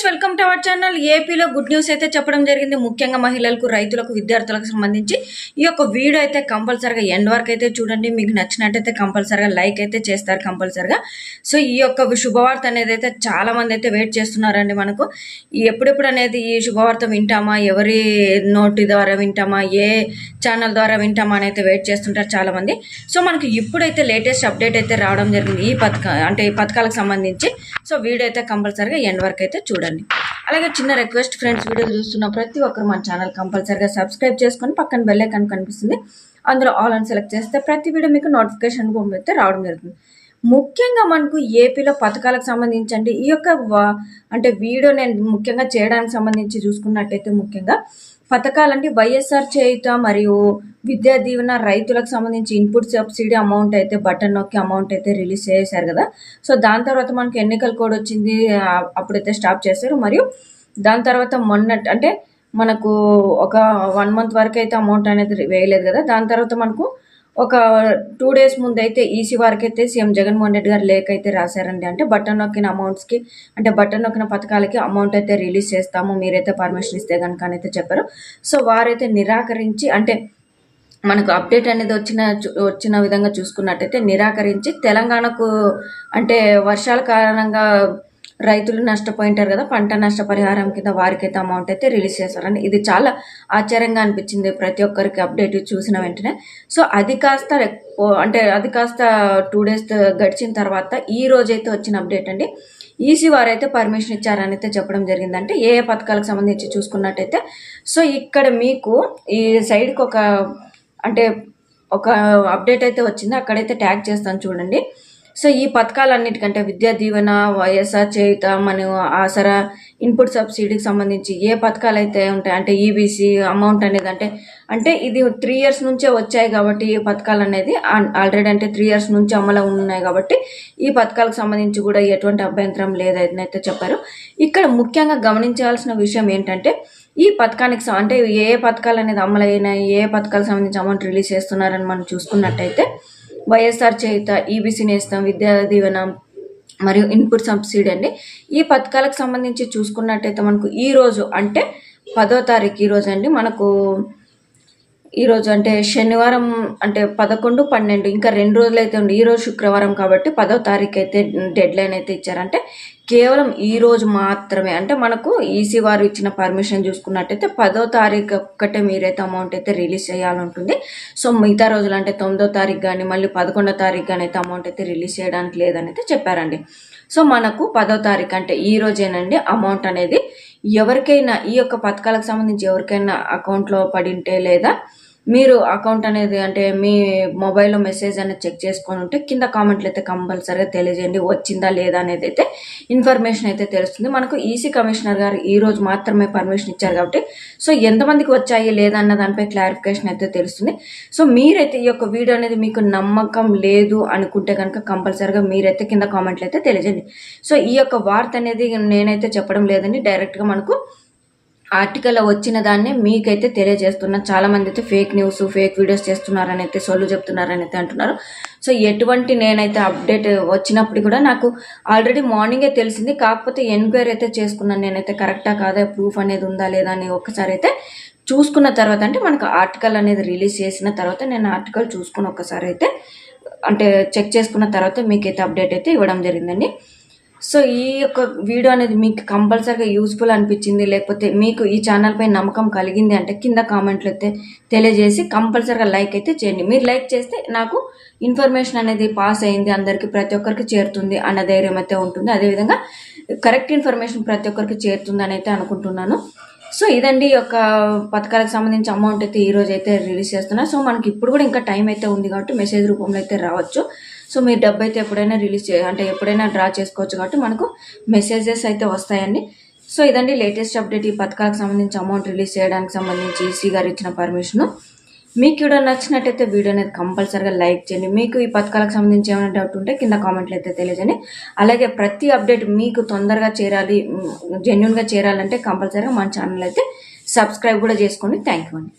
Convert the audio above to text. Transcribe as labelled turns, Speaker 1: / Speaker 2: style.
Speaker 1: Friends, welcome to our channel. ఏపీలో good news అయితే చెప్పడం జరిగింది. ముఖ్యంగా మహిళలకు, రైతులకు, విద్యార్థులకు సంబంధించి ఈ యొక్క వీడియో అయితే కంపల్సరిగా ఎండ్ వరకు అయితే చూడండి. మీకు నచ్చినట్టయితే కంపల్సరిగా లైక్ అయితే చేస్తారు కంపల్సరిగా. సో ఈ యొక్క శుభవార్త అనేది అయితే చాలా మంది అయితే వెయిట్ చేస్తున్నారండి. మనకు ఎప్పుడెప్పుడు అనేది ఈ శుభవార్త వింటామా, ఎవరి నోటి ద్వారా వింటామా, ఏ ఛానల్ ద్వారా వింటామా అని అయితే వెయిట్ చేస్తుంటారు చాలా మంది. సో మనకి ఇప్పుడైతే లేటెస్ట్ అప్డేట్ అయితే రావడం జరిగింది ఈ పథకాలకు సంబంధించి. సో వీడియో అయితే కంపల్సరిగా ఎండ్ వరకు అయితే చూడండి. అలాగే చిన్న రిక్వెస్ట్ ఫ్రెండ్స్, వీడియో చూస్తున్న ప్రతి ఒక్కరు మన ఛానల్ కంపల్సరిగా సబ్స్క్రైబ్ చేసుకొని పక్కన బెల్ ఐకాన్ కనిపిస్తుంది, అందులో ఆల్ అని సెలెక్ట్ చేస్తే ప్రతి వీడియో మీకు నోటిఫికేషన్ అయితే రావడం జరుగుతుంది. ముఖ్యంగా మనకు ఏపీలో పథకాలకు సంబంధించి ఈ యొక్క వీడియో నేను ముఖ్యంగా చేయడానికి సంబంధించి చూసుకున్నట్టయితే ముఖ్యంగా పథకాలంటే వైఎస్ఆర్ చేయుత మరియు విద్యా దీవెన, రైతులకు సంబంధించి ఇన్పుట్ సబ్సిడీ అమౌంట్ అయితే బటన్ నొక్కి అమౌంట్ అయితే రిలీజ్ చేశారు కదా. సో దాని తర్వాత మనకి ఎన్నికల కోడ్ వచ్చింది, అప్పుడైతే స్టాప్ చేశారు. మరియు దాని తర్వాత మనకు ఒక 1 month వరకు అయితే అమౌంట్ అనేది వేయలేదు కదా. దాని తర్వాత మనకు ఒక 2 days ముందు అయితే ఈసీ వారికి అయితే సీఎం జగన్మోహన్ రెడ్డి గారు లేఖ అయితే రాశారండి. అంటే బటన్ నొక్కిన అమౌంట్స్కి, బటన్ నొక్కిన పథకాలకి అమౌంట్ అయితే రిలీజ్ చేస్తాము, మీరైతే పర్మిషన్ ఇస్తే కనుక అని అయితే చెప్పారు. సో వారైతే నిరాకరించి, మనకు అప్డేట్ అనేది వచ్చిన విధంగా చూసుకున్నట్టయితే నిరాకరించి తెలంగాణకు వర్షాల కారణంగా రైతులు నష్టపోయింటారు కదా, పంట నష్టపరిహారం కింద వారికైతే అమౌంట్ అయితే రిలీజ్ చేశారండి. ఇది చాలా ఆశ్చర్యంగా అనిపించింది ప్రతి ఒక్కరికి అప్డేట్ చూసిన వెంటనే. సో అది కాస్త 2 days గడిచిన తర్వాత ఈ రోజైతే వచ్చిన అప్డేట్ అండి. ఈసీ వారైతే పర్మిషన్ ఇచ్చారని అయితే చెప్పడం జరిగింది. అంటే ఏ పథకాలకు సంబంధించి చూసుకున్నట్టయితే, సో ఇక్కడ మీకు ఈ సైడ్కి ఒక అప్డేట్ అయితే వచ్చింది, అక్కడైతే ట్యాగ్ చేస్తాను చూడండి. సో ఈ పథకాలన్నిటికంటే విద్యా దీవెన, వైఎస్ఆర్ చేయుత, మన ఆసరా, ఇన్పుట్ సబ్సిడీకి సంబంధించి ఏ పథకాలు అయితే ఉంటాయి, ఈబీసీ అమౌంట్ అనేది ఇది 3 years నుంచే వచ్చాయి కాబట్టి ఈ పథకాలు అనేది ఆల్రెడీ 3 years నుంచి అమలు ఉన్నాయి కాబట్టి ఈ పథకాలకు సంబంధించి కూడా ఎటువంటి అభ్యంతరం లేదని అయితే చెప్పారు. ఇక్కడ ముఖ్యంగా గమనించాల్సిన విషయం ఏంటంటే, ఈ పథకానికి ఏ పథకాలు అనేది అమలు అయినాయి, ఏ పథకాలకు సంబంధించి అమౌంట్ రిలీజ్ చేస్తున్నారని మనం చూసుకున్నట్టయితే వైఎస్ఆర్ చేయుత, ఈబీసీ నేస్తం, విద్యా దీవెన మరియు ఇన్పుట్ సబ్సిడీ అండి. ఈ పథకాలకు సంబంధించి చూసుకున్నట్టయితే మనకు ఈరోజు 10వ తారీఖు ఈరోజు అండి. మనకు ఈరోజు శనివారం 11, 12 ఇంకా 2 రోజులు అయితే ఉంది. ఈరోజు శుక్రవారం కాబట్టి 10వ తారీఖు అయితే డెడ్ లైన్ అయితే ఇచ్చారంటే కేవలం ఈ రోజు మాత్రమే. మనకు ఈసీ వారు ఇచ్చిన పర్మిషన్ చూసుకున్నట్టయితే 10వ తారీఖు ఒక్కటే మీరైతే అమౌంట్ అయితే రిలీజ్ చేయాలంటుంది. సో మిగతా రోజులు 9వ తారీఖు కానీ మళ్ళీ 11వ తారీఖు కానీ అయితే అమౌంట్ అయితే రిలీజ్ చేయడానికి లేదని అయితే చెప్పారండి. సో మనకు 10వ తారీఖు ఈ రోజేనండి అమౌంట్ అనేది ఎవరికైనా ఈ యొక్క పథకాలకు సంబంధించి ఎవరికైనా అకౌంట్లో పడింటే, లేదా మీరు అకౌంట్ అనేది మీ మొబైల్లో మెసేజ్ అనేది చెక్ చేసుకొని ఉంటే కింద కామెంట్లు అయితే కంపల్సరీగా తెలియజేయండి, వచ్చిందా లేదా అనేది అయితే ఇన్ఫర్మేషన్ అయితే తెలుస్తుంది. మనకు ఈసీ కమిషనర్ గారు ఈ రోజు మాత్రమే పర్మిషన్ ఇచ్చారు కాబట్టి సో ఎంతమందికి వచ్చాయి లేదా అన్న దానిపై క్లారిఫికేషన్ అయితే తెలుస్తుంది. సో మీరైతే ఈ యొక్క వీడియో అనేది మీకు నమ్మకం లేదు అనుకుంటే కనుక కంపల్సరీగా మీరైతే కింద కామెంట్లు అయితే తెలియజేయండి. సో ఈ యొక్క వార్త అనేది నేనైతే చెప్పడం లేదండి, డైరెక్ట్గా మనకు ఆర్టికల్లో వచ్చిన దాన్ని మీకైతే తెలియజేస్తున్నా. చాలా మంది అయితే ఫేక్ న్యూస్, ఫేక్ వీడియోస్ చేస్తున్నారని అయితే సొల్లు చెప్తున్నారని అయితే అంటున్నారు. సో ఎటువంటి నేనైతే అప్డేట్ వచ్చినప్పుడు కూడా నాకు ఆల్రెడీ మార్నింగే తెలిసింది, కాకపోతే ఎంక్వైరీ అయితే చేసుకున్నాను నేనైతే కరెక్టా కాదా, ప్రూఫ్ అనేది ఉందా లేదా అని ఒక్కసారి అయితే చూసుకున్న తర్వాత మనకు ఆర్టికల్ అనేది రిలీజ్ చేసిన తర్వాత నేను ఆర్టికల్ చూసుకుని ఒక్కసారి అయితే చెక్ చేసుకున్న తర్వాత మీకైతే అప్డేట్ అయితే ఇవ్వడం జరిగిందండి. సో ఈ యొక్క వీడియో అనేది మీకు కంపల్సరీగా యూస్ఫుల్ అనిపించింది, లేకపోతే మీకు ఈ ఛానల్ పై నమ్మకం కలిగింది అంటే కింద కామెంట్లు అయితే తెలియజేసి కంపల్సరీగా లైక్ అయితే చేయండి. మీరు లైక్ చేస్తే నాకు ఇన్ఫర్మేషన్ అనేది పాస్ అయింది, అందరికీ ప్రతి ఒక్కరికి చేరుతుంది అన్న ధైర్యం అయితే ఉంటుంది. అదేవిధంగా కరెక్ట్ ఇన్ఫర్మేషన్ ప్రతి ఒక్కరికి చేరుతుంది అని అయితే అనుకుంటున్నాను. సో ఇదండి ఈ యొక్క పథకాలకు సంబంధించి అమౌంట్ అయితే ఈరోజు అయితే రిలీజ్ చేస్తున్నారు. సో మనకి ఇప్పుడు కూడా ఇంకా టైం అయితే ఉంది కాబట్టి మెసేజ్ రూపంలో అయితే రావచ్చు. సో మీరు డబ్బు అయితే ఎప్పుడైనా ఎప్పుడైనా డ్రా చేసుకోవచ్చు కాబట్టి మనకు మెసేజెస్ అయితే వస్తాయండి. సో ఇదండి లేటెస్ట్ అప్డేట్, ఈ పథకాలకు సంబంధించి అమౌంట్ రిలీజ్ చేయడానికి సంబంధించి ఈసీ గారు ఇచ్చిన పర్మిషను. మీకు వీడియో నచ్చినట్టయితే వీడియో అనేది కంపల్సరీగా లైక్ చేయండి. మీకు ఈ పథకాలకు సంబంధించి ఏమైనా డౌట్ ఉంటే కింద కామెంట్లు అయితే తెలియజేయండి. అలాగే ప్రతి అప్డేట్ మీకు తొందరగా చేరాలి, జెన్యున్గా చేరాలంటే కంపల్సరీగా మన ఛానల్ అయితే సబ్స్క్రైబ్ కూడా చేసుకోండి. థ్యాంక్ యూ అండి.